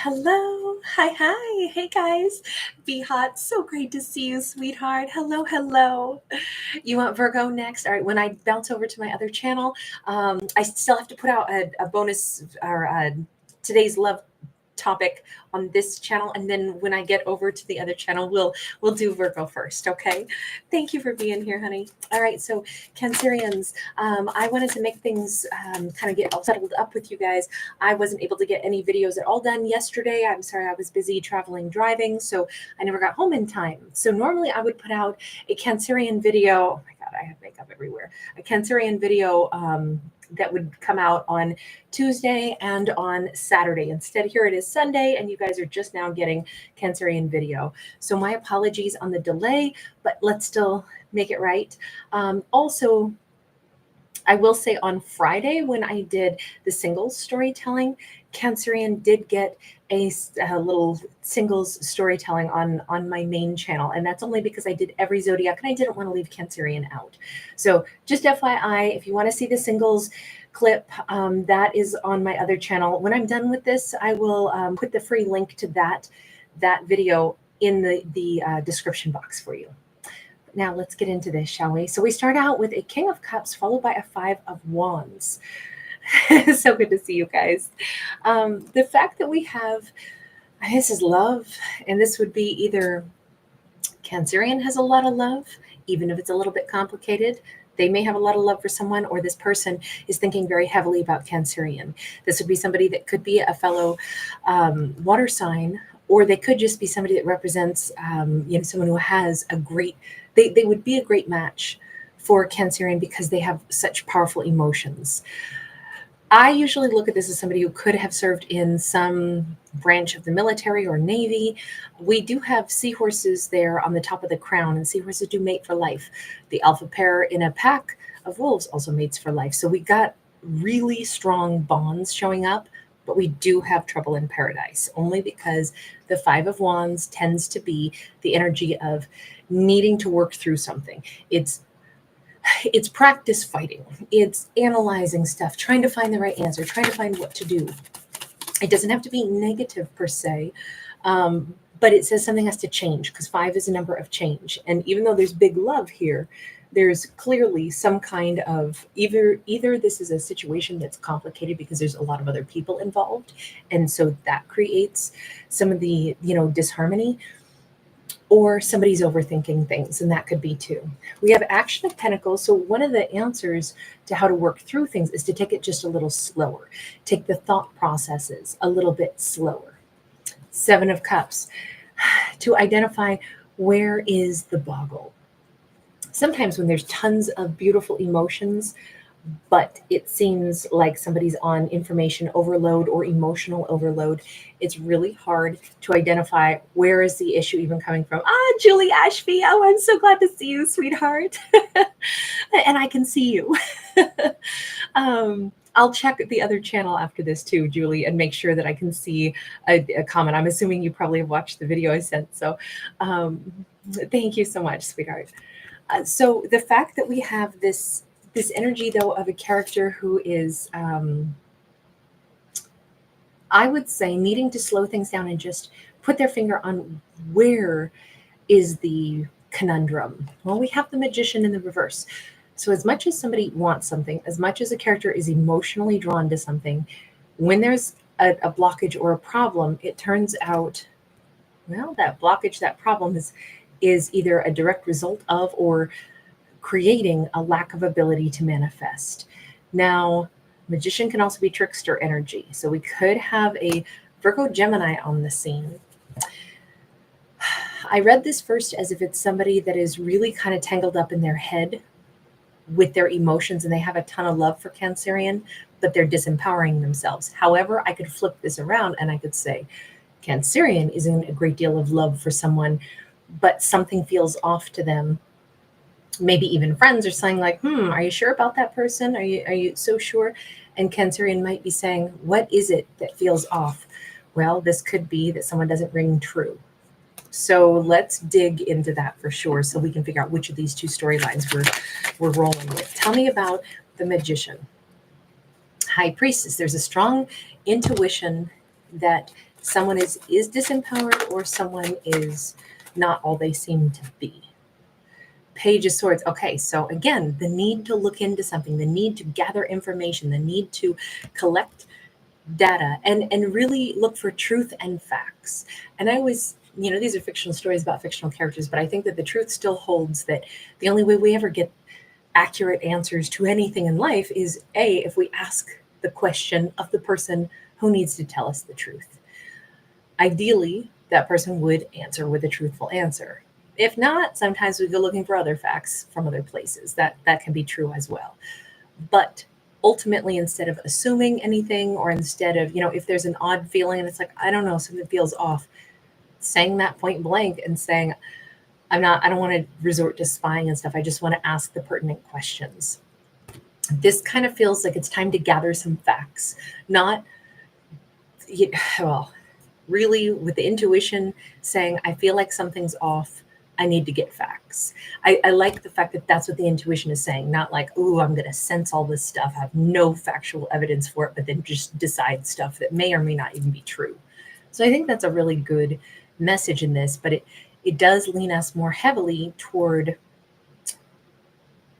Hello. Hi. Hey guys. Be hot. So great to see you, sweetheart. Hello. You want Virgo next? All right. When I bounce over to my other channel, I still have to put out a bonus or today's love topic on this channel, and then when I get over to the other channel, we'll do Virgo first. Okay. Thank you for being here, honey. All right. So Cancerians, I wanted to make things kind of get all settled up with you guys. I wasn't able to get any videos at all done yesterday. I'm sorry, I was busy traveling, driving, so I never got home in time. So normally I would put out a Cancerian video. Oh my God, I have makeup everywhere. A Cancerian video that would come out on Tuesday and on Saturday. Instead, here it is Sunday, and you guys are just now getting Cancerian video. So my apologies on the delay, but let's still make it right. Also, I will say on Friday when I did the singles storytelling, Cancerian did get a little singles storytelling on my main channel, and that's only because I did every zodiac and I didn't want to leave Cancerian out. So just FYI, if you want to see the singles clip, that is on my other channel. When I'm done with this, I will put the free link to that video in the description box for you. Now let's get into this, shall we? So we start out with a King of Cups followed by a Five of Wands. So good to see you guys. The fact that we have, this is love, and this would be either Cancerian has a lot of love, even if it's a little bit complicated. They may have a lot of love for someone, or this person is thinking very heavily about Cancerian. This would be somebody that could be a fellow water sign, or they could just be somebody that represents, someone who has a great, they would be a great match for Cancerian because they have such powerful emotions. I usually look at this as somebody who could have served in some branch of the military or Navy. We do have seahorses there on the top of the crown, and seahorses do mate for life. The alpha pair in a pack of wolves also mates for life. So we got really strong bonds showing up, but we do have trouble in paradise, only because the Five of Wands tends to be the energy of needing to work through something. It's practice fighting. It's analyzing stuff, trying to find the right answer, trying to find what to do. It doesn't have to be negative per se, but it says something has to change because 5 is a number of change. And even though there's big love here, there's clearly some kind of either this is a situation that's complicated because there's a lot of other people involved, and so that creates some of the disharmony, or somebody's overthinking things, and that could be too. We have Action of Pentacles. So one of the answers to how to work through things is to take it just a little slower. Take the thought processes a little bit slower. Seven of Cups, to identify where is the boggle. Sometimes when there's tons of beautiful emotions, but it seems like somebody's on information overload or emotional overload, it's really hard to identify where is the issue even coming from. Julie Ashby, oh, I'm so glad to see you, sweetheart. And I can see you. I'll check the other channel after this too, Julie, and make sure that I can see a comment. I'm assuming you probably have watched the video I sent. So thank you so much, sweetheart. So the fact that we have this energy, though, of a character who is, I would say, needing to slow things down and just put their finger on where is the conundrum. Well, we have the Magician in the reverse. So as much as somebody wants something, as much as a character is emotionally drawn to something, when there's a blockage or a problem, it turns out, well, that blockage, that problem is either a direct result of or creating a lack of ability to manifest. Now, Magician can also be trickster energy. So we could have a Virgo Gemini on the scene. I read this first as if it's somebody that is really kind of tangled up in their head with their emotions, and they have a ton of love for Cancerian, but they're disempowering themselves. However, I could flip this around and I could say Cancerian is in a great deal of love for someone, but something feels off to them. Maybe even friends are saying like, are you sure about that person? Are you so sure? And Cancerian might be saying, what is it that feels off? Well, this could be that someone doesn't ring true. So let's dig into that for sure, so we can figure out which of these two storylines we're rolling with. Tell me about the Magician. High Priestess. There's a strong intuition that someone is disempowered or someone is not all they seem to be. Page of Swords. Okay, so again, the need to look into something, the need to gather information, the need to collect data and really look for truth and facts. And I always, these are fictional stories about fictional characters, but I think that the truth still holds that the only way we ever get accurate answers to anything in life is if we ask the question of the person who needs to tell us the truth. Ideally, that person would answer with a truthful answer. If not, sometimes we go looking for other facts from other places. That can be true as well. But ultimately, instead of assuming anything, or instead of, if there's an odd feeling and it's like, I don't know, something feels off, saying that point blank and saying, I don't want to resort to spying and stuff. I just want to ask the pertinent questions. This kind of feels like it's time to gather some facts, not, really with the intuition saying, I feel like something's off. I need to get facts. I like the fact that that's what the intuition is saying, not like, oh, I'm going to sense all this stuff, have no factual evidence for it, but then just decide stuff that may or may not even be true. So I think that's a really good message in this, but it does lean us more heavily toward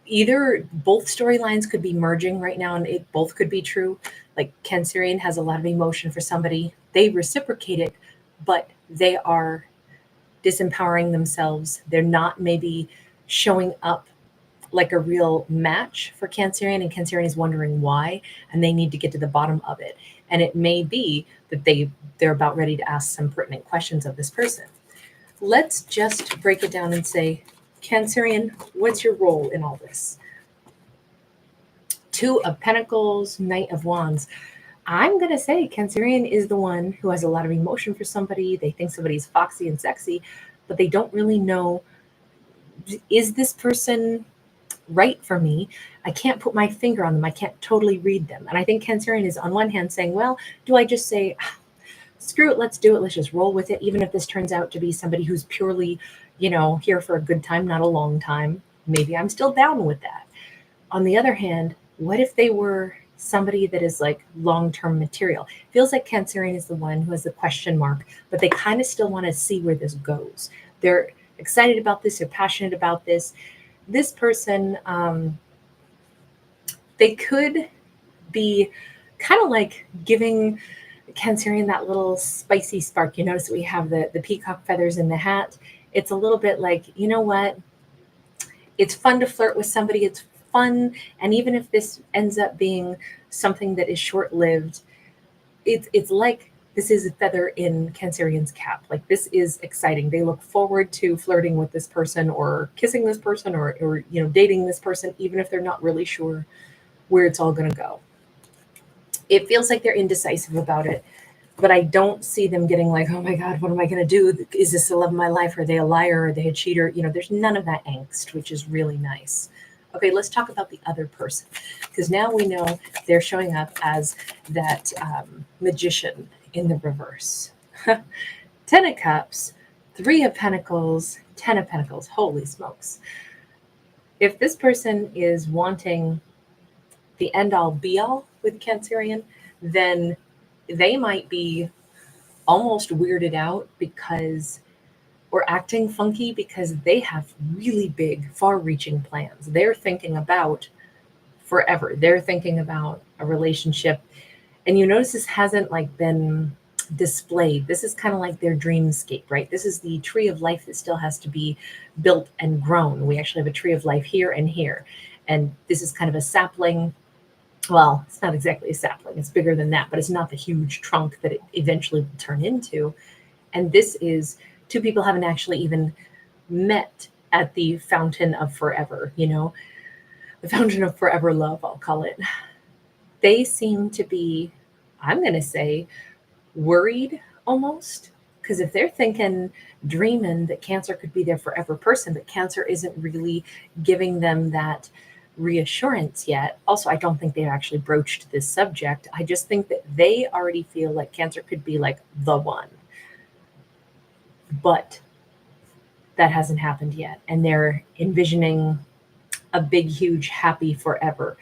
either both storylines could be merging right now, and it both could be true. Like Cancerian has a lot of emotion for somebody, they reciprocate it, but they are disempowering themselves. They're not maybe showing up like a real match for Cancerian, and Cancerian is wondering why, and they need to get to the bottom of it. And it may be that they're about ready to ask some pertinent questions of this person. Let's just break it down and say, Cancerian, what's your role in all this? Two of Pentacles, Knight of Wands. I'm going to say Cancerian is the one who has a lot of emotion for somebody. They think somebody's foxy and sexy, but they don't really know, is this person right for me? I can't put my finger on them. I can't totally read them. And I think Cancerian is on one hand saying, well, do I just say, screw it, let's do it, let's just roll with it, even if this turns out to be somebody who's purely, here for a good time, not a long time. Maybe I'm still down with that. On the other hand, what if they were somebody that is like long-term material? Feels like Cancerian is the one who has the question mark, but they kind of still want to see where this goes. They're excited about this, they're passionate about this. This person, they could be kind of like giving Cancerian that little spicy spark. You notice we have the peacock feathers in the hat. It's a little bit like, you know what? It's fun to flirt with somebody. It's fun. And even if this ends up being something that is short-lived, it's like this is a feather in Cancerian's cap. Like, this is exciting. They look forward to flirting with this person or kissing this person or dating this person, even if they're not really sure where it's all going to go. It feels like they're indecisive about it, but I don't see them getting like, oh my God, what am I going to do? Is this the love of my life? Are they a liar? Are they a cheater? There's none of that angst, which is really nice. Okay, let's talk about the other person, because now we know they're showing up as that magician in the reverse. 10 of Cups, 3 of Pentacles, 10 of Pentacles. Holy smokes. If this person is wanting the end-all be-all with Cancerian, then they might be almost weirded out because, or acting funky because they have really big, far-reaching plans. They're thinking about forever. They're thinking about a relationship. And you notice this hasn't like been displayed. This is kind of like their dreamscape, right? This is the tree of life that still has to be built and grown. We actually have a tree of life here and here. And this is kind of a sapling. Well, it's not exactly a sapling. It's bigger than that, but it's not the huge trunk that it eventually will turn into. And this is two people haven't actually even met at the fountain of forever, the fountain of forever love, I'll call it. They seem to be, I'm going to say, worried almost, because if they're thinking, dreaming that Cancer could be their forever person, but Cancer isn't really giving them that reassurance yet. Also, I don't think they've actually broached this subject. I just think that they already feel like Cancer could be like the one, but that hasn't happened yet. And they're envisioning a big, huge, happy forever.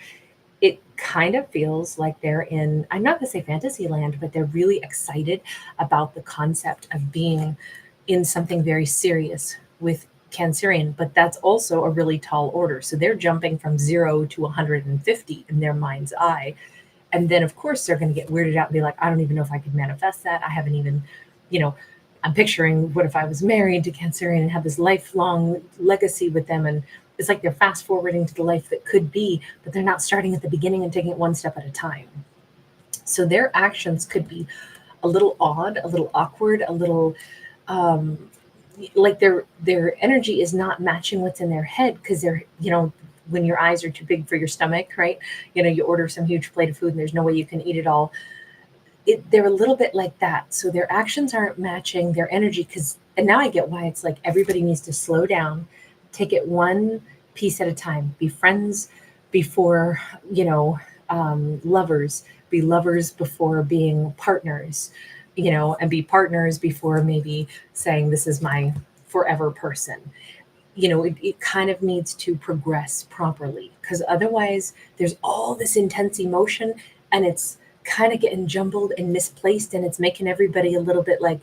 It kind of feels like they're in, I'm not going to say fantasy land, but they're really excited about the concept of being in something very serious with Cancerian, but that's also a really tall order. So they're jumping from 0 to 150 in their mind's eye. And then, of course, they're going to get weirded out and be like, I don't even know if I could manifest that. I haven't even, you know, I'm picturing what if I was married to Cancerian and had this lifelong legacy with them. And it's like they're fast forwarding to the life that could be, but they're not starting at the beginning and taking it one step at a time. So their actions could be a little odd, a little awkward, a little um, like their energy is not matching what's in their head because they're, when your eyes are too big for your stomach, right? You order some huge plate of food and there's no way you can eat it all. They're a little bit like that. So their actions aren't matching their energy and now I get why it's like everybody needs to slow down, take it one piece at a time, be friends before, lovers, be lovers before being partners, and be partners before maybe saying this is my forever person. It kind of needs to progress properly because otherwise there's all this intense emotion and it's kind of getting jumbled and misplaced and it's making everybody a little bit like,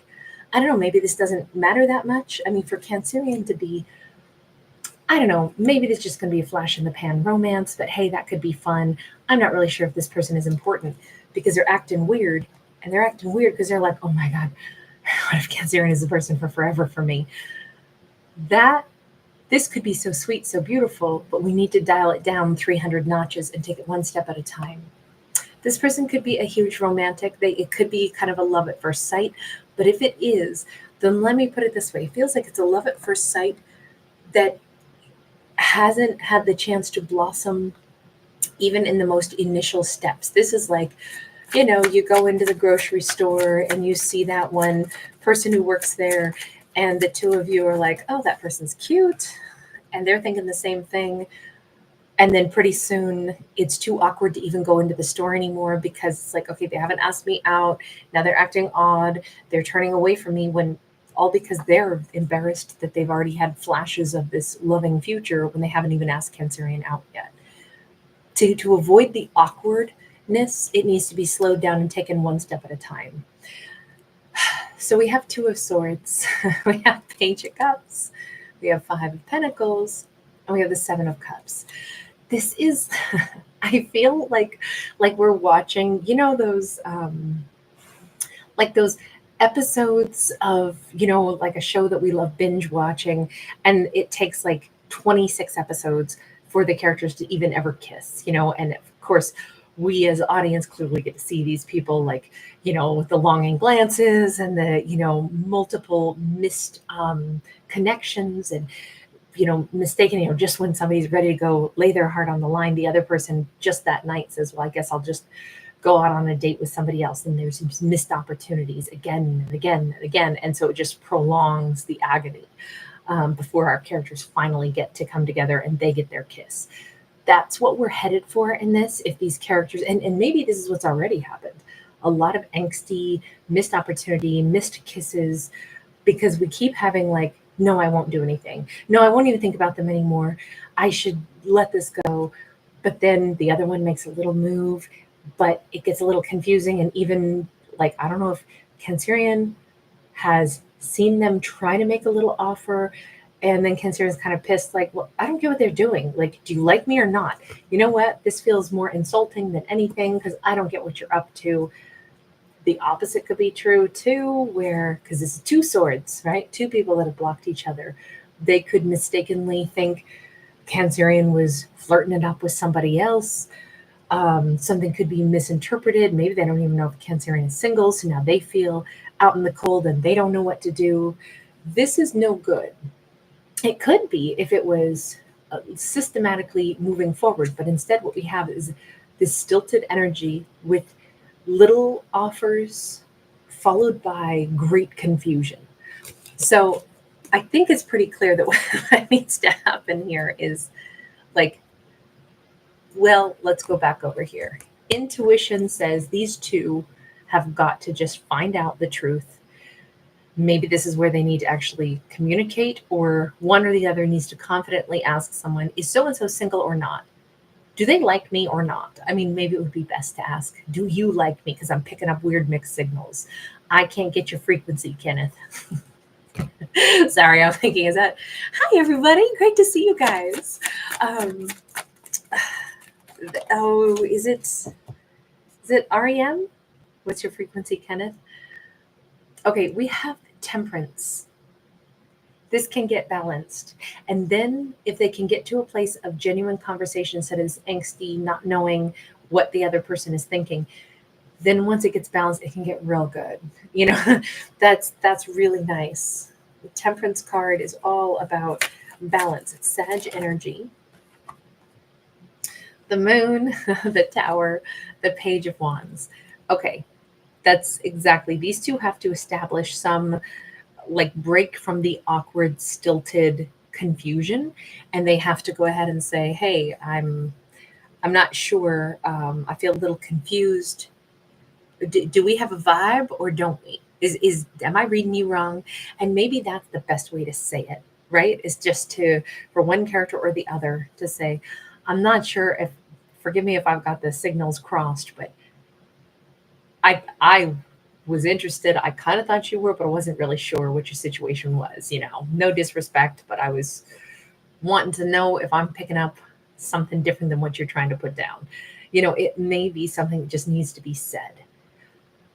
I don't know, maybe this doesn't matter that much. I mean, for Cancerian to be, I don't know, maybe there's just going to be a flash in the pan romance, but hey, that could be fun. I'm not really sure if this person is important because they're acting weird. And they're acting weird because they're like, oh my God, what if Cancerian is the person for forever for me? This could be so sweet, so beautiful, but we need to dial it down 300 notches and take it one step at a time. This person could be a huge romantic. It could be kind of a love at first sight. But if it is, then let me put it this way. It feels like it's a love at first sight that hasn't had the chance to blossom even in the most initial steps. This is like, you go into the grocery store and you see that one person who works there and the two of you are like, oh, that person's cute. And they're thinking the same thing. And then pretty soon it's too awkward to even go into the store anymore because it's like, okay, they haven't asked me out. Now they're acting odd. They're turning away from me all because they're embarrassed that they've already had flashes of this loving future when they haven't even asked Cancerian out yet. To avoid the awkwardness, it needs to be slowed down and taken one step at a time. So we have Two of Swords, we have Page of Cups, we have Five of Pentacles, and we have the Seven of Cups. This is, I feel like we're watching, those those episodes of, like a show that we love binge watching, and it takes like 26 episodes for the characters to even ever kiss, and of course we as audience clearly get to see these people like, with the longing glances and the, multiple missed connections and, mistaken, just when somebody's ready to go lay their heart on the line, the other person just that night says, well, I guess I'll just go out on a date with somebody else. And there's these missed opportunities again and again and again. And so it just prolongs the agony before our characters finally get to come together and they get their kiss. That's what we're headed for in this. If these characters, and maybe this is what's already happened, a lot of angsty, missed opportunity, missed kisses, because we keep having like, no, I won't do anything. No, I won't even think about them anymore. I should let this go. But then the other one makes a little move, but it gets a little confusing. And even like, I don't know if Cancerian has seen them try to make a little offer. And then Cancerian's kind of pissed, like, well, I don't get what they're doing. Like, do you like me or not? You know what? This feels more insulting than anything because I don't get what you're up to. The opposite could be true too, because this is Two Swords, right? Two people that have blocked each other. They could mistakenly think Cancerian was flirting it up with somebody else. Something could be misinterpreted. Maybe they don't even know if Cancerian is single, so now they feel out in the cold and they don't know what to do. This is no good. It could be if it was systematically moving forward, but instead what we have is this stilted energy with little offers followed by great confusion. So I think it's pretty clear that what needs to happen here is like, well, let's go back over here. Intuition says these two have got to just find out the truth. Maybe this is where they need to actually communicate, or one or the other needs to confidently ask someone, is so-and-so single or not? Do they like me or not? I mean, maybe it would be best to ask, do you like me? Because I'm picking up weird mixed signals. I can't get your frequency, Kenneth. Sorry, I'm thinking, is that, hi, everybody. Great to see you guys. Um, oh, is it REM? What's your frequency, Kenneth? Okay, we have temperance. This can get balanced. And then if they can get to a place of genuine conversation instead of angsty, not knowing what the other person is thinking, then once it gets balanced, it can get real good. You know, that's really nice. The temperance card is all about balance. It's Sag energy. The moon, the tower, the page of wands. Okay, that's exactly. These two have to establish some like break from the awkward, stilted confusion, and they have to go ahead and say, "Hey, I'm not sure. I feel a little confused. Do we have a vibe or don't we? Is am I reading you wrong?" And maybe that's the best way to say it, right? Is just to for one character or the other to say, "I'm not sure if. Forgive me if I've got the signals crossed, but I was interested. I kind of thought you were, but I wasn't really sure what your situation was. No disrespect, but I was wanting to know if I'm picking up something different than what you're trying to put down. It may be something that just needs to be said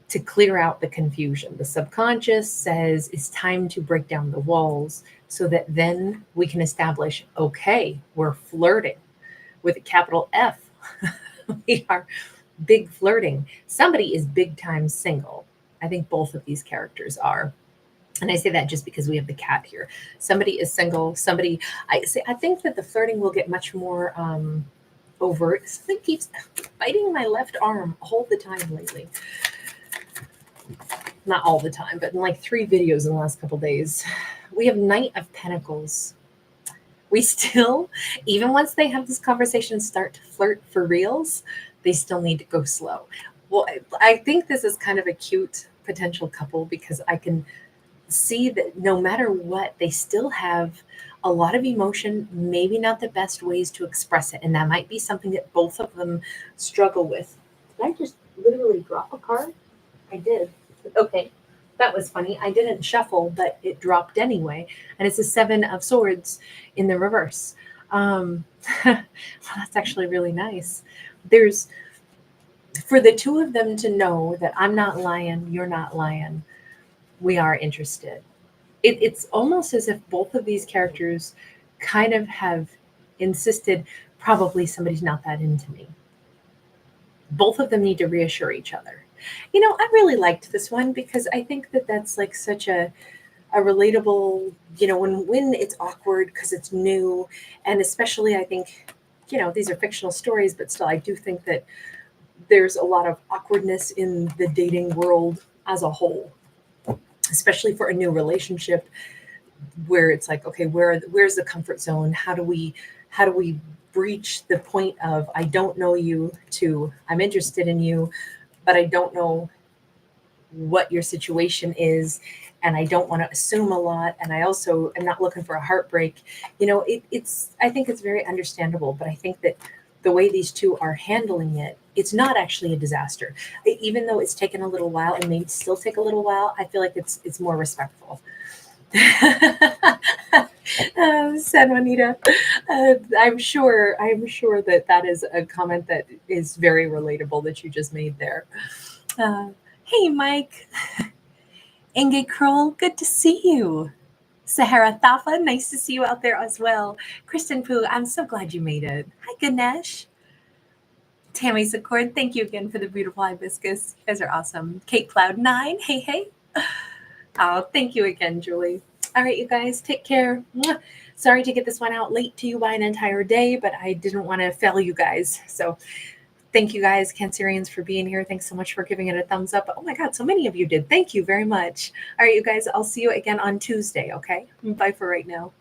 to clear out the confusion. The subconscious says it's time to break down the walls so that then we can establish, okay, we're flirting with a capital F. We are big flirting. Somebody is big time single. I think both of these characters are. And I say that just because we have the cat here. Somebody is single. I think that the flirting will get much more overt. Something keeps biting my left arm all the time lately. Not all the time, but in like 3 videos in the last couple days. We have Knight of Pentacles. We still, even once they have this conversation and start to flirt for reals, they still need to go slow. Well, I think this is kind of a cute potential couple because I can see that no matter what, they still have a lot of emotion, maybe not the best ways to express it. And that might be something that both of them struggle with. Did I just literally drop a card? I did. Okay. That was funny. I didn't shuffle, but it dropped anyway. And it's a 7 of Swords in the reverse. Well, that's actually really nice. There's, for the two of them to know that I'm not lying, you're not lying, we are interested. It's almost as if both of these characters kind of have insisted, probably somebody's not that into me. Both of them need to reassure each other. I really liked this one because I think that that's like such a relatable, when it's awkward because it's new. And especially I think, these are fictional stories, but still I do think that there's a lot of awkwardness in the dating world as a whole, especially for a new relationship where it's like, okay, where's the comfort zone? How do we breach the point of I don't know you to I'm interested in you, but I don't know what your situation is, and I don't want to assume a lot, and I also am not looking for a heartbreak. I think it's very understandable, but I think that the way these two are handling it, it's not actually a disaster. Even though it's taken a little while and may still take a little while, I feel like it's more respectful. Said Juanita. I'm sure that is a comment that is very relatable that you just made there. Hey, Mike. Enge Kroll, good to see you. Sahara Thafa, nice to see you out there as well. Kristen Poo, I'm so glad you made it. Hi, Ganesh. Tammy Secord, thank you again for the beautiful hibiscus. You guys are awesome. Kate Cloud9, hey, hey. Oh, thank you again, Julie. All right, you guys, take care. Mwah. Sorry to get this one out late to you by an entire day, but I didn't want to fail you guys. So thank you guys, Cancerians, for being here. Thanks so much for giving it a thumbs up. Oh my God, so many of you did. Thank you very much. All right, you guys, I'll see you again on Tuesday, okay? Bye for right now.